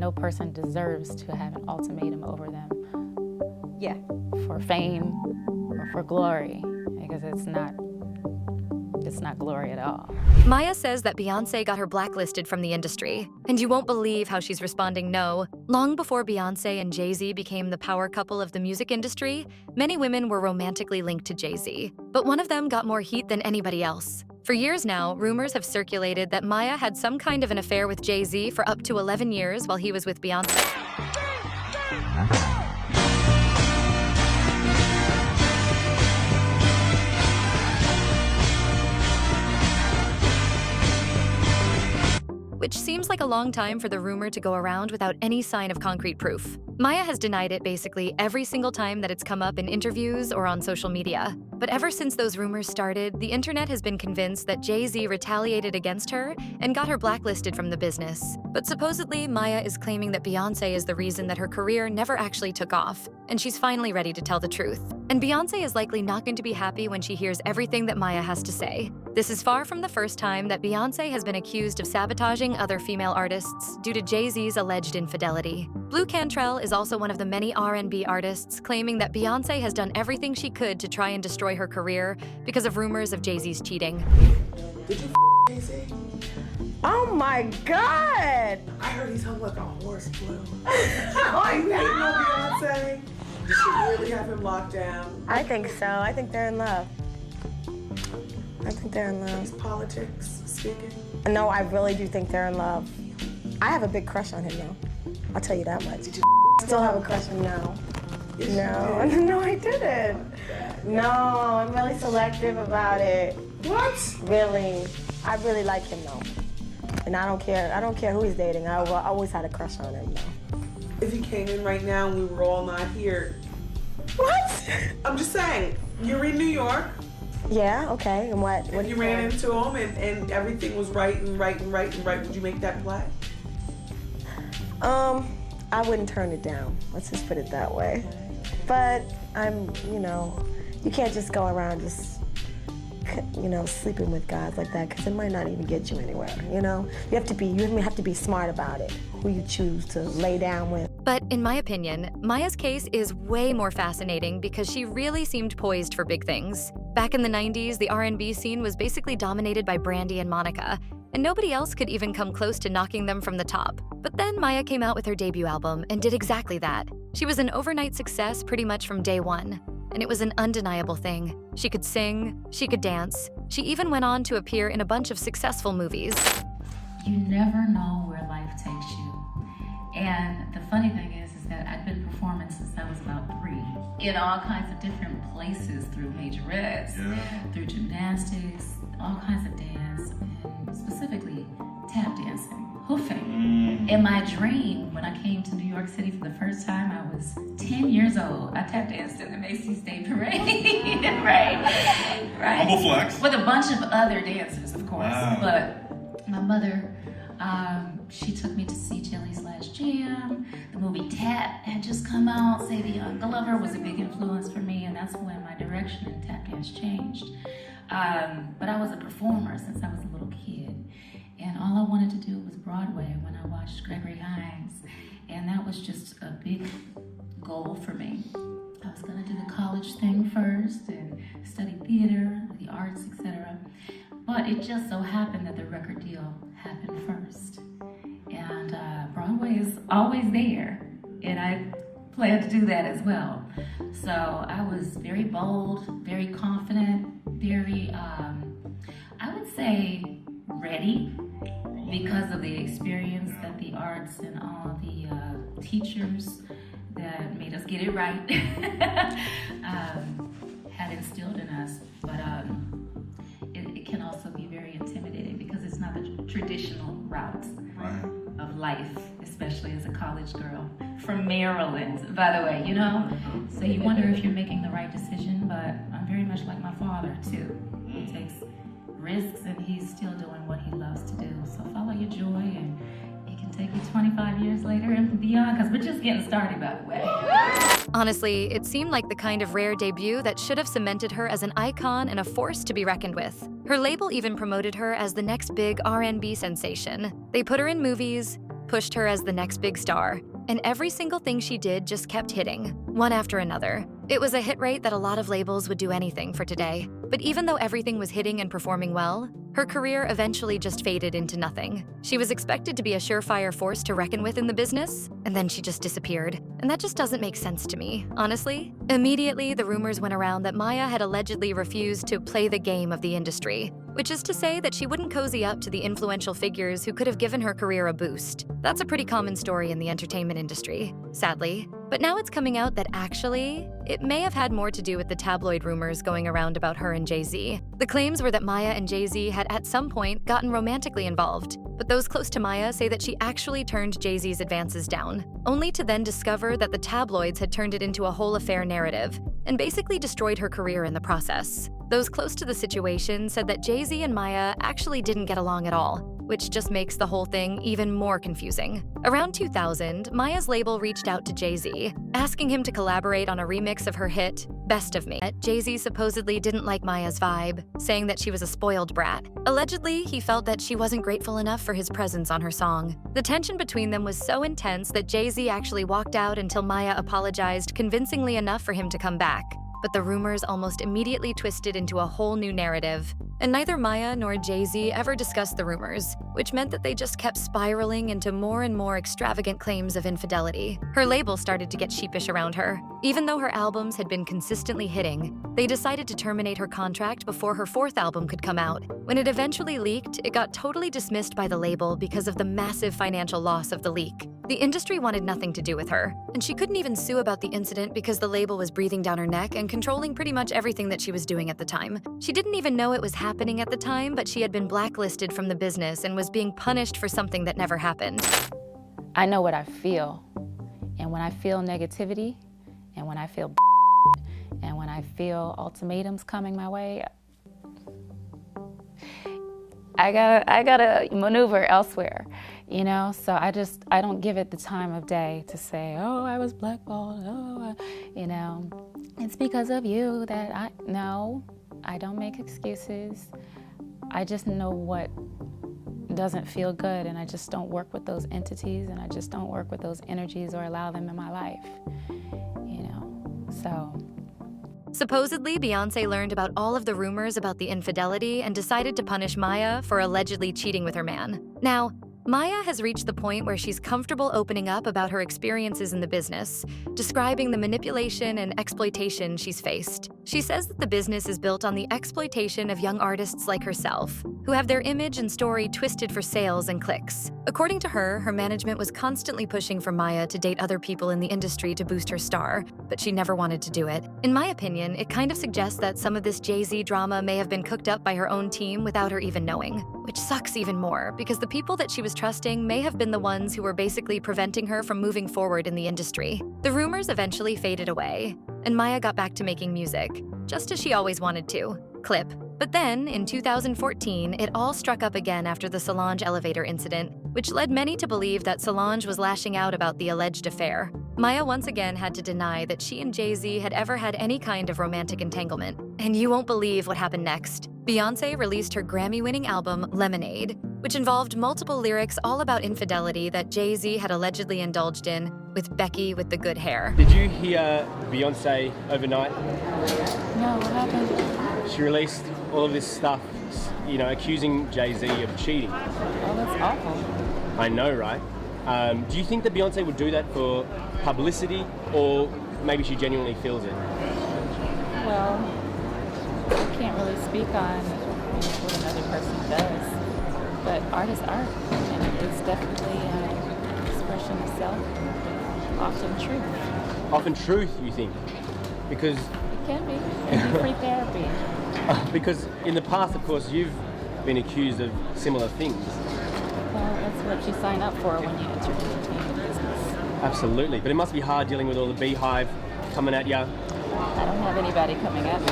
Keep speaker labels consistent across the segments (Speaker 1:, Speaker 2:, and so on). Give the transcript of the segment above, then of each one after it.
Speaker 1: no person deserves to have an ultimatum over them.
Speaker 2: Yeah.
Speaker 1: For fame or for glory, because it's not glory at all.
Speaker 3: Maya says that Beyoncé got her blacklisted from the industry, and you won't believe how she's responding no. Long before Beyoncé and Jay-Z became the power couple of the music industry, many women were romantically linked to Jay-Z, but one of them got more heat than anybody else. For years now, rumors have circulated that Maya had some kind of an affair with Jay-Z for up to 11 years while he was with Beyoncé. Which seems like a long time for the rumor to go around without any sign of concrete proof. Maya has denied it basically every single time that it's come up in interviews or on social media. But ever since those rumors started, the internet has been convinced that Jay-Z retaliated against her and got her blacklisted from the business. But supposedly, Maya is claiming that Beyoncé is the reason that her career never actually took off, and she's finally ready to tell the truth. And Beyoncé is likely not going to be happy when she hears everything that Maya has to say. This is far from the first time that Beyoncé has been accused of sabotaging other female artists due to Jay-Z's alleged infidelity. Blue Cantrell is also one of the many R&B artists claiming that Beyoncé has done everything she could to try and destroy her career because of rumors of Jay-Z's cheating.
Speaker 4: Did you Jay-Z?
Speaker 2: Oh my God!
Speaker 4: I heard he's hung like a horse blue. Oh, you hating on Beyonce? Did she really have him locked down?
Speaker 2: I think so. I think they're in love. I think they're in love.
Speaker 4: Is politics speaking?
Speaker 2: No, I really do think they're in love. I have a big crush on him, though. I'll tell you that much.
Speaker 4: Did you
Speaker 2: still have a crush on him now?
Speaker 4: Yes,
Speaker 2: No, no, I didn't. No, I'm really selective about it.
Speaker 4: What?
Speaker 2: Really, I really like him though, and I don't care who he's dating. I always had a crush on him though.
Speaker 4: If he came in right now and we were all not here.
Speaker 2: What?
Speaker 4: I'm just saying, you're in New York.
Speaker 2: Yeah, okay, and what?
Speaker 4: If you ran into him and everything was right, would you make that play?
Speaker 2: I wouldn't turn it down. Let's just put it that way. But you can't just go around just, sleeping with guys like that because it might not even get you anywhere. You have to be smart about it. Who you choose to lay down with.
Speaker 3: But in my opinion, Maya's case is way more fascinating because she really seemed poised for big things. Back in the 90s, the R&B scene was basically dominated by Brandy and Monica, and nobody else could even come close to knocking them from the top. But then Maya came out with her debut album and did exactly that. She was an overnight success pretty much from day one, and it was an undeniable thing. She could sing, she could dance, she even went on to appear in a bunch of successful movies.
Speaker 5: You never know where life takes you. And the funny thing is that I've been performing since I was about 3 in all kinds of different places, through majorettes, through gymnastics, all kinds of dance, and specifically tap dancing, hoofing. In my dream, when I came to New York City for the first time, I was 10 years old. I tap danced in the Macy's Day Parade, right?
Speaker 6: Humble flex.
Speaker 5: With a bunch of other dancers, of course.
Speaker 6: Wow.
Speaker 5: But my mother, she took me to see Jelly's Last Jam. The movie Tap had just come out. Say the Young Glover was a big influence for me, and that's when my direction in tap dance changed. But I was a performer since I was a little kid, and all I wanted to do was Broadway when I watched Gregory Hines, and that was just a big goal for me. I was gonna do the college thing first and study theater, the arts, etc. But it just so happened that the record deal happened first. And Broadway is always there, and I plan to do that as well. So I was very bold, very confident, very, I would say, ready, because of the experience that the arts and all the teachers that made us get it right had instilled in us. But it can also be very intimidating because it's not the traditional route of life, especially as a college girl from Maryland, by the way, So you wonder if you're making the right decision, but I'm very much like my father too. He takes risks and he's still doing what he loves to do. So follow your joy, and it can take you 25 years later and beyond, because we're just getting started, by the way.
Speaker 3: Honestly, it seemed like the kind of rare debut that should have cemented her as an icon and a force to be reckoned with. Her label even promoted her as the next big R&B sensation. They put her in movies, pushed her as the next big star, and every single thing she did just kept hitting, one after another. It was a hit rate that a lot of labels would do anything for today. But even though everything was hitting and performing well, her career eventually just faded into nothing. She was expected to be a surefire force to reckon with in the business, and then she just disappeared. And that just doesn't make sense to me, honestly. Immediately, the rumors went around that Maya had allegedly refused to play the game of the industry, which is to say that she wouldn't cozy up to the influential figures who could have given her career a boost. That's a pretty common story in the entertainment industry, sadly. But now it's coming out that actually, it may have had more to do with the tabloid rumors going around about her and Jay-Z. The claims were that Maya and Jay-Z had at some point gotten romantically involved, but those close to Maya say that she actually turned Jay-Z's advances down, only to then discover that the tabloids had turned it into a whole affair narrative and basically destroyed her career in the process. Those close to the situation said that Jay-Z and Maya actually didn't get along at all, which just makes the whole thing even more confusing. Around 2000, Maya's label reached out to Jay-Z, asking him to collaborate on a remix of her hit, Best of Me. Jay-Z supposedly didn't like Maya's vibe, saying that she was a spoiled brat. Allegedly, he felt that she wasn't grateful enough for his presence on her song. The tension between them was so intense that Jay-Z actually walked out until Maya apologized convincingly enough for him to come back. But the rumors almost immediately twisted into a whole new narrative. And neither Maya nor Jay-Z ever discussed the rumors, which meant that they just kept spiraling into more and more extravagant claims of infidelity. Her label started to get sheepish around her. Even though her albums had been consistently hitting, they decided to terminate her contract before her fourth album could come out. When it eventually leaked, it got totally dismissed by the label because of the massive financial loss of the leak. The industry wanted nothing to do with her, and she couldn't even sue about the incident because the label was breathing down her neck and controlling pretty much everything that she was doing at the time. She didn't even know it was happening at the time, but she had been blacklisted from the business and was being punished for something that never happened.
Speaker 1: I know what I feel, and when I feel negativity, and when I feel and when I feel ultimatums coming my way, I gotta maneuver elsewhere, you know? So I don't give it the time of day to say, oh, I was blackballed, you know? It's because of you that no, I don't make excuses. I just know what doesn't feel good, and I just don't work with those entities, and I just don't work with those energies or allow them in my life, you know? So.
Speaker 3: Supposedly, Beyonce learned about all of the rumors about the infidelity and decided to punish Maya for allegedly cheating with her man. Now, Maya has reached the point where she's comfortable opening up about her experiences in the business, describing the manipulation and exploitation she's faced. She says that the business is built on the exploitation of young artists like herself, who have their image and story twisted for sales and clicks. According to her, her management was constantly pushing for Maya to date other people in the industry to boost her star, but she never wanted to do it. In my opinion, it kind of suggests that some of this Jay-Z drama may have been cooked up by her own team without her even knowing, which sucks even more because the people that she was trusting may have been the ones who were basically preventing her from moving forward in the industry. The rumors eventually faded away, and Maya got back to making music, just as she always wanted to. Clip. But then, in 2014, it all struck up again after the Solange elevator incident, which led many to believe that Solange was lashing out about the alleged affair. Maya once again had to deny that she and Jay-Z had ever had any kind of romantic entanglement. And you won't believe what happened next. Beyoncé released her Grammy-winning album, Lemonade, which involved multiple lyrics all about infidelity that Jay-Z had allegedly indulged in with Becky with the good hair.
Speaker 7: Did you hear Beyonce overnight?
Speaker 1: No, what happened?
Speaker 7: She released all of this stuff, you know, accusing Jay-Z of cheating.
Speaker 1: Oh, that's awful.
Speaker 7: I know, right? Do you think that Beyonce would do that for publicity, or maybe she genuinely feels it?
Speaker 1: Well, I can't really speak on what another person does, but art is art, and it's definitely an expression of self, often truth.
Speaker 7: Often truth, you think? Because...
Speaker 1: It can be. It can be free therapy.
Speaker 7: Because in the past, of course, you've been accused of similar things.
Speaker 1: Well, that's what you sign up for when you enter the entertainment business.
Speaker 7: Absolutely, but it must be hard dealing with all the beehive coming at you.
Speaker 1: I don't have anybody coming at me,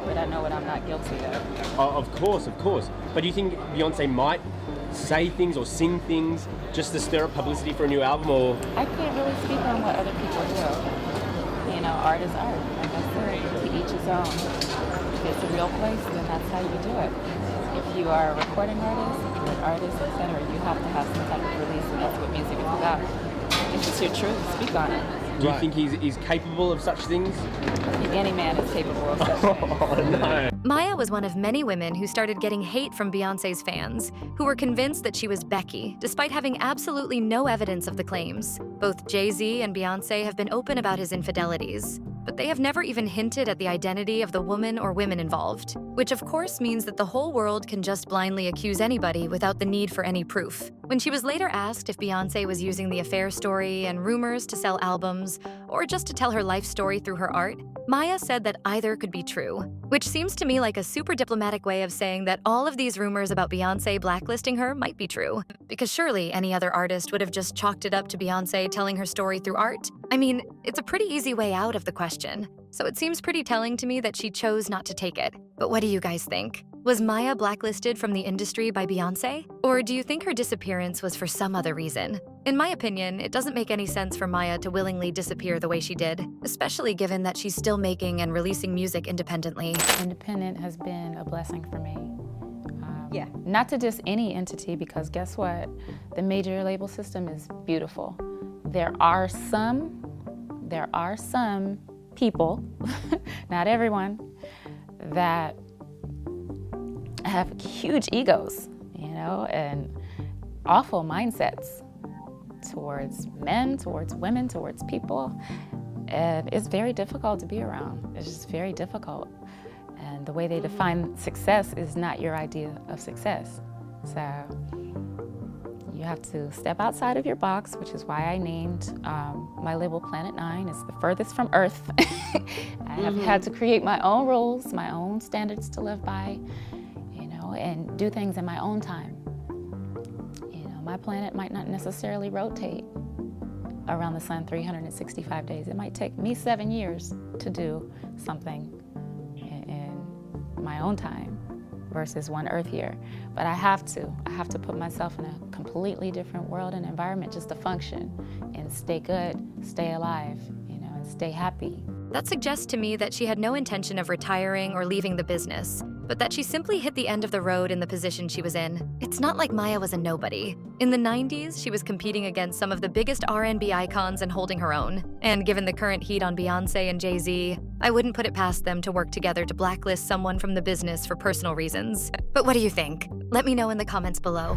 Speaker 1: but I know what I'm not guilty of.
Speaker 7: Oh, of course. But do you think Beyonce might say things or sing things just to stir up publicity for a new album, or?
Speaker 1: I can't really speak on what other people do. You know, art is art. Like I said, to each his own. If it's a real place, then that's how you do it. If you are a recording artist, if you're an artist, etc., you have to have some type of release, and that's what music is about. If it's your truth, speak on it.
Speaker 7: Do you think he's capable of such things?
Speaker 1: Any man is capable of such things.
Speaker 7: Oh, no.
Speaker 3: Maya was one of many women who started getting hate from Beyoncé's fans, who were convinced that she was Becky, despite having absolutely no evidence of the claims. Both Jay-Z and Beyoncé have been open about his infidelities, but they have never even hinted at the identity of the woman or women involved, which of course means that the whole world can just blindly accuse anybody without the need for any proof. When she was later asked if Beyoncé was using the affair story and rumors to sell albums, or just to tell her life story through her art, Maya said that either could be true, which seems to me like a super diplomatic way of saying that all of these rumors about Beyoncé blacklisting her might be true, because surely any other artist would have just chalked it up to Beyoncé telling her story through art. I mean, it's a pretty easy way out of the question, so it seems pretty telling to me that she chose not to take it. But what do you guys think? Was Maya blacklisted from the industry by Beyoncé? Or do you think her disappearance was for some other reason? In my opinion, it doesn't make any sense for Maya to willingly disappear the way she did, especially given that she's still making and releasing music independently.
Speaker 1: Independent has been a blessing for me.
Speaker 8: Yeah.
Speaker 1: Not to diss any entity, because guess what? The major label system is beautiful. There are some people, not everyone, that have huge egos, you know, and awful mindsets towards men, towards women, towards people. And it's very difficult to be around. It's just very difficult. And the way they define success is not your idea of success. So you have to step outside of your box, which is why I named my label Planet 9. It's the furthest from Earth. I have had to create my own rules, my own standards to live by, you know, and do things in my own time. You know, my planet might not necessarily rotate around the sun 365 days. It might take me 7 years to do something in my own time versus one Earth year. But I have to put myself in a completely different world and environment just to function and stay good, stay alive, you know, and stay happy.
Speaker 3: That suggests to me that she had no intention of retiring or leaving the business, but that she simply hit the end of the road in the position she was in. It's not like Maya was a nobody. In the 90s, she was competing against some of the biggest R&B icons and holding her own. And given the current heat on Beyoncé and Jay-Z, I wouldn't put it past them to work together to blacklist someone from the business for personal reasons. But what do you think? Let me know in the comments below.